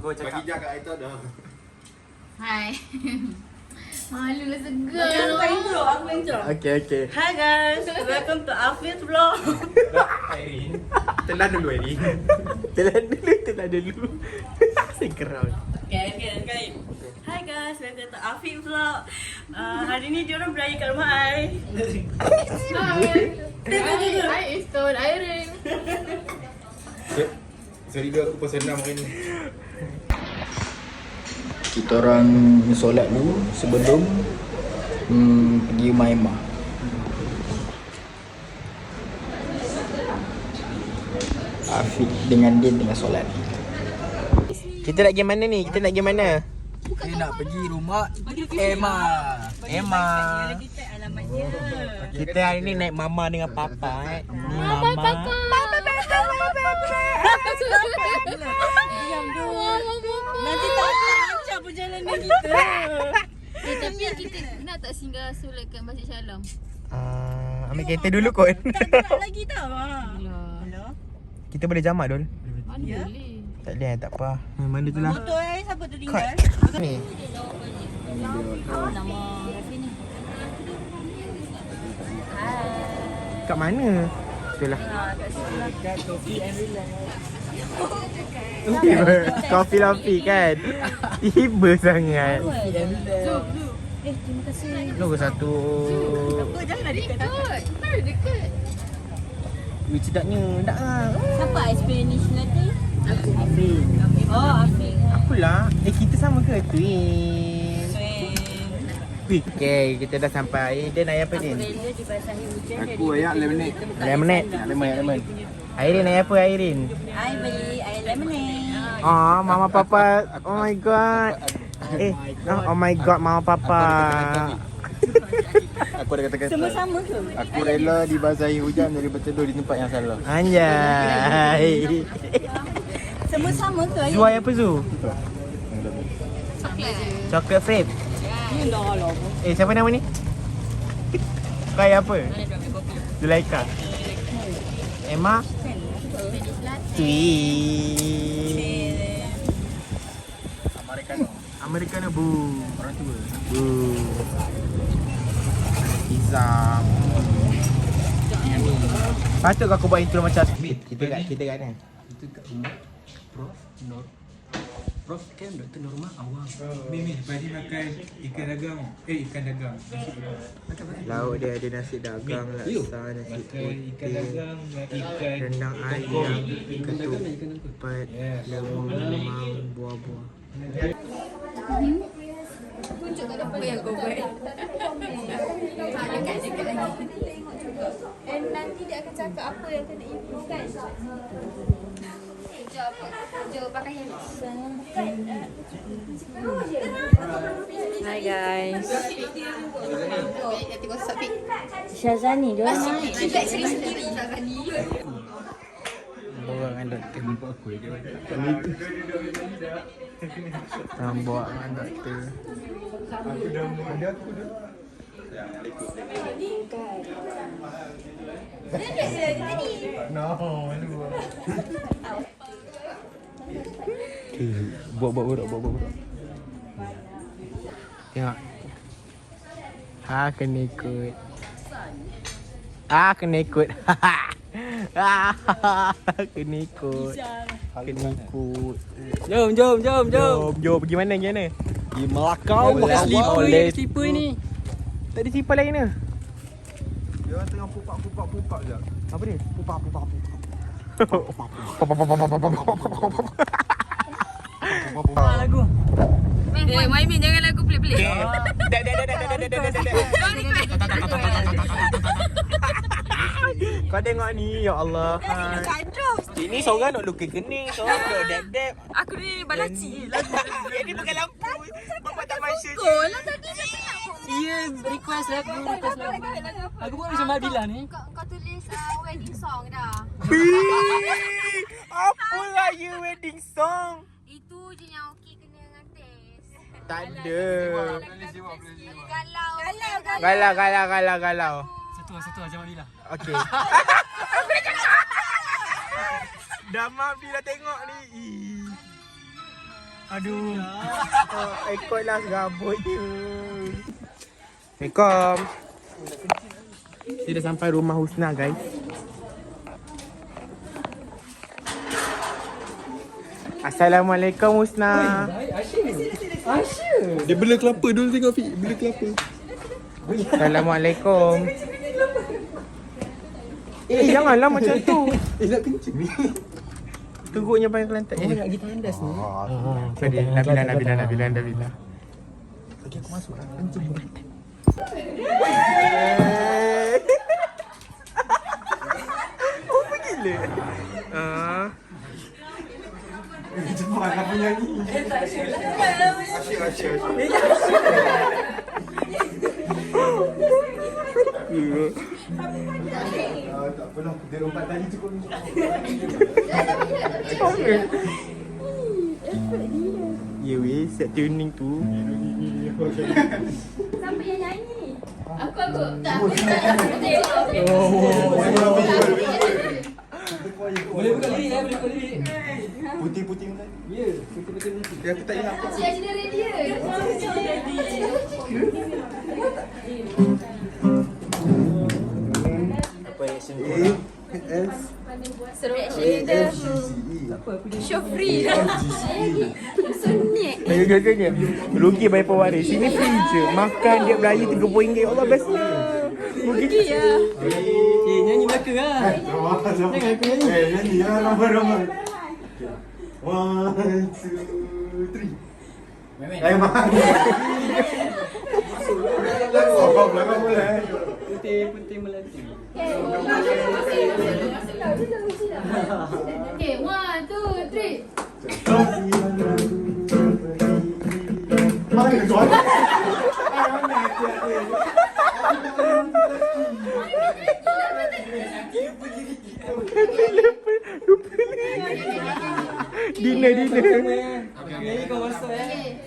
Go cakap. Bagi jaga itu dah. Hai. Malu lah segar. Aku intro, aku intro. Okay. Hi guys, welcome to Afif vlog. Airin. Telan dulu Airin. Telan dulu. Segerau. Okay. Hi guys, welcome to Afif vlog. Hari ni diorang beraya kat rumah I. Hai, Iston, Airin. Sorry dia aku pasal 6 hari ni. Kita orang solat dulu sebelum pergi rumah Emma. Afiq dengan Din tengah solat. Kita nak pergi mana ni? Kita nak pergi rumah Emma. Kita alamat dia. Kita hari ni naik mama dengan papa Ni mama. Diam dulu. Nanti tak lancar perjalanan kita. Tapi kita nak tak singgah solat kat Masjid Shalom? Ambil kereta dulu kot. Tak nak lagi tau. Hello. Kita boleh jamak Dul. Mana Ya. boleh? Tak boleh tak apa. Mana tu lah. Motor I siapa tu tinggal? Ni. Nama Rafi ni. Kat mana? Itulah. Coffee Lafi kan. Tiba sangat. Terima kasih. Nombor satu. Apa janganlah dekat. Dekat. Wih sedapnya. Tak lah. Siapa Spanish nanti? Afif. Oh, Afif. Apalah. Kita sama ke tu? Sweet. Okay, kita dah sampai. Dia naik apa Din? Rela dibasahi hujan. Aku ayak lemonade. Lemonade. Lemon. Airin naik apa Airin? I beli air lemonade. Oh, mama papa. Oh my god. Oh my god, mama papa. Aku ada kata-kata. Semua sama ke? Aku rela dibasahi hujan dari berteduh di tempat yang salah. Anjay. Semua sama ke? Zuai apa Zu? Chocolate frappe. Ni dah lah. Siapa nama ni? Kai apa? Zulaika. Emma? Sweet. Americano bu. Orang tua. Bu. Pizza. Yummy. Patut aku buat intro macam kita kat mana? Itu kat rumah Prof Nur. Prof kan Dr. Norma awam. Mimi, pagi makan ikan dagang. Ikan dagang. Lauk dia ada nasi dagang, laksa, nasi Makan ikan putih, dagang, ikan rendang ayam, ketupat, lemang, buah-buah. Tunjukkan apa yang kau buat. Dekat lagi. And nanti dia akan cakap apa yang kena improve kan? Jom pakai hand. Hi guys. Nanti kau submit. Syazani dia. Tidak cerita Syazani. Bawa dengan doktor. Nampak aku je. Bawa dengan doktor. Buat borak. Tengok. Kena ikut. Kena ikut. Kena ikut. Jom. Pergi mana? Di Melakau pakai slipper ni. Tadi slipper lain ke? Dia tengah pupak je. Apa dia? Pupak. Lagu. Maimin jangan lagu pelik-pelik. Dah. Kau tengok ni, ya Allah. Ini seorang nak lukis kening, seorang nak dab-dab. Aku ni balaci lagu. Ini pakai lampu. Bapak tak masya je. Lah tadi dia nak Ya, request lagu. Aku bukan macam Madila ni. kau tulis wedding song dah. Apa lah you wedding song? Itu je yang okey kena dengan test. Tak ada. Galau. Satu macam Madila. Okey. Dah mak bila tengok ni. Aduh. Ikut lah gabut je. Assalamualaikum. Kita dah sampai rumah Husna guys. Assalamualaikum Husna. Dia bela kelapa dulu tengok Fik. Bela kelapa. Assalamualaikum. Janganlah macam tu. Nak kencing ni. Teruknya pakai kelantan. Nak pergi tandas ni. Sorry, Nabila. Okey, aku masuk lah. Kencing. Oh, gila. Cepat lah penyanyi. Asyik. Tak apalah, dia lompat tadi cukup. Ya weh, set tuning tu. Siapa yang nyanyi ni? Aku. Tak. Boleh buka lirik. Putih-putih kan? Ya, betul-betul nanti. Aku tak ingat apa. Cik Ajina dia. Apa reaction tu? Seru dia. Show free. Sunyi. Agak-agaknya rugi bayar pewaris. Sini free je. Makan dia beraya RM30. Allah bestnya. Rugi ya. Nyanyi Melaka lah. Jangan aku nyanyi. Nyanyi lah ramai-ramai. 1, 2, 3. Ayo mak. Belakang boleh. Putih melati. Okay, 1, 2, 3. Mana tuan? Dinner. Nyanyi kau masuk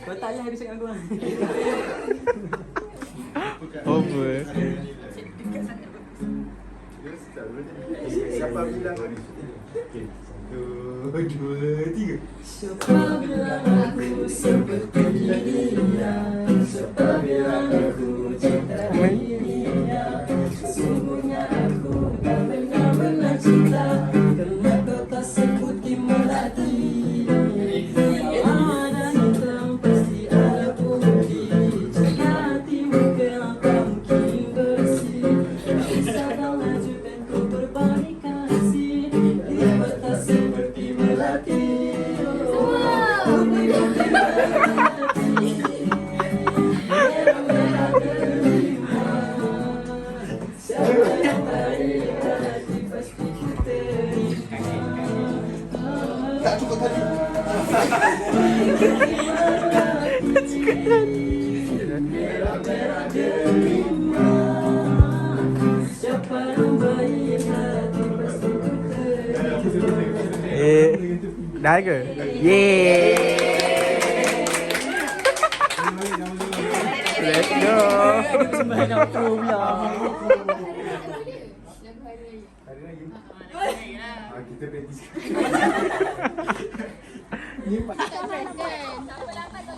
Kau tak payah habis aku lah. Over. Siapa bilang ni? Okey. 1, 2, 3. Tak cukup tadi. Dah ke? Yeay. Let's go. Sembahyang aku pula. Kita praktis.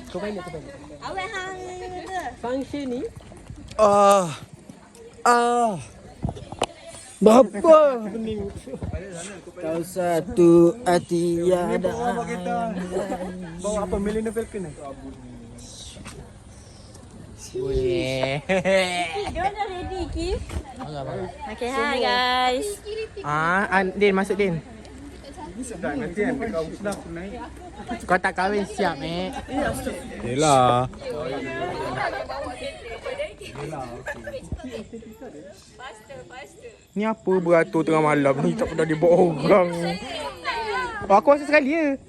Kau main. Awak hang tu. Function ni. Berapa? Kau satu hati ada. Bawa apa? Millennium Falcon ni? Weh. Dia dah ready Kif. Okay, hi guys. Din masuk Din. Sedap nanti kan kau sudah aku naik. Kau tak kahwin siap Yelah. Ni apa beratur tengah malam ni tak pernah dibawa orang. Aku rasa sekali je.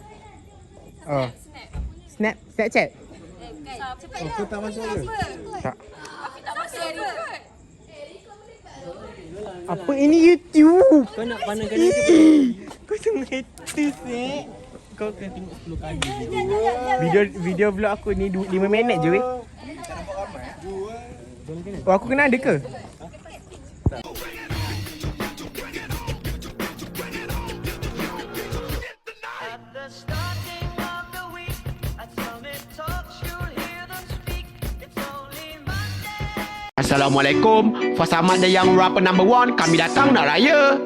Snapchat. Kau tak masuk ke? Tak. Apa ini YouTube? Kau nak pandangkan Kau tengah haters Kau kena tengok 10 kali video vlog aku ni 5 minit je weh. Aku kena ada ke? At the starting of the week, I Assalamualaikum. Fasamat dan yang rapper number 1. Kami datang nak raya.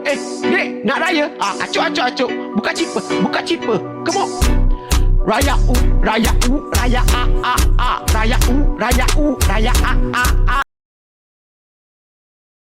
Dek, nak raya? Acuk. Buka cipa. Come on. Raya raya raya raya raya